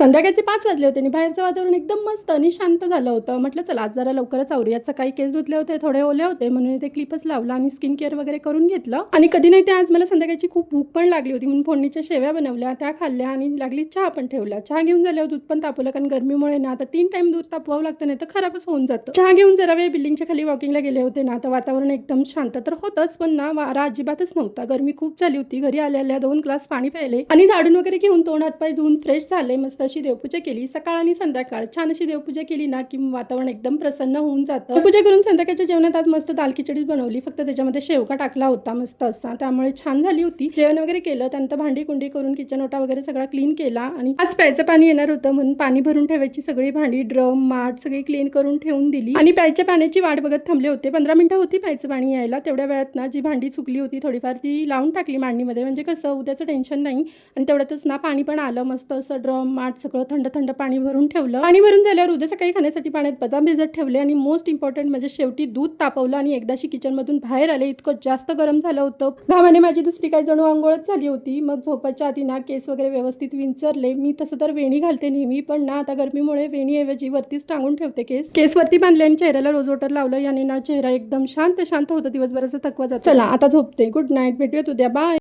संध्याकाळचे 5 वाजले होते आणि बाहेरचं वातावरण एकदम मस्त आणि शांत झालं होतं. म्हटलं चला आज जरा लवकरच आवरूयात. सकाळी केस धुतले होते, थोडे ओले होते म्हणून ते क्लिपच लावला आणि स्किन केअर वगैरे करून घेतलं. आणि कधी नाही ते आज मला संध्याकाळची खूप भूक पण लागली होती म्हणून फोडणीच्या शेवया बनवल्या, त्या खाल्ल्या आणि लागली चहा पण ठेवला. चहा घेऊन झाल्यावर दूध पण तापवलं कारण गरमीमुळे ना आता 3 टाइम दूध तापवावं लागतं, नाही तर खराबच होऊन जातं. चहा घेऊन जरा वेळ बिल्डिंगच्या खाली वॉकिंगला गेले होते ना, तर वातावरण एकदम शांत तर होतंच, पण ना वारा अजिबातच नव्हता. गरमी खूप झाली होती. घरी आल्या 2 ग्लास पाणी प्यायले आणि झाडून वगैरे घेऊन तोंड हातपाय धुवून फ्रेश झाले. मस्त अशी देवपूजा केली. सकाळ आणि संध्याकाळ छान अशी देवपूजा केली ना की वातावरण एकदम प्रसन्न होऊन जातं. पूजा करून संध्याकाळच्या जेवणात आज मस्त दाल खिचडीच बनवली, फक्त त्याच्यामध्ये शेवका टाकला होता मस्त असा, त्यामुळे छान झाली होती. जेवण वगैरे केलं, त्यानंतर भांडी कुंडी करून किचन ओटा वगैरे सगळा क्लीन केला आणि आज प्यायचं पाणी येणार होतं म्हणून पाणी भरून ठेवायची सगळी भांडी ड्रम माठ सगळी क्लीन करून ठेवून दिली आणि प्यायच्या पाण्याची वाट बघत थांबले होते. 15 मिनिटं होती प्यायचं पाणी यायला. तेवढ्या वेळात ना जी भांडी चुकली होती थोडीफार ती लावून टाकली मांडणीमध्ये, म्हणजे कसं उद्याचं टेन्शन नाही. आणि तेवढ्यातच ना पाणी पण आलं मस्त असं. ड्रम माठ सगळं थंड थंड पाणी भरून ठेवलं. पाणी भरून झाल्यावर उद्या सकाळी खाण्यासाठी पाण्यात बदाम भिजत ठेवले आणि मोस्ट इम्पॉर्टंट म्हणजे शेवटी दूध तापवलं आणि एकदाशी किचन मधून बाहेर आले. इतकं जास्त गरम झालं होतं, घामाने माझी दुसरी काही जणू आंघोळच झाली होती. मग झोपायच्या आधी ना केस वगैरे व्यवस्थित विंचरले. मी तसं तर वेणी घालते नेहमी, पण ना आता गरमीमुळे वेणीऐवजी वरतीच टांगून ठेवते. केस वरती बांधले आणि चेहऱ्याला रोज वॉटर लावलं. याने ना चेहरा एकदम शांत शांत होतं, दिवसभराचा थकवा जातो. चला आता झोपते. गुड नाईट, भेटूयात उद्या. बाय.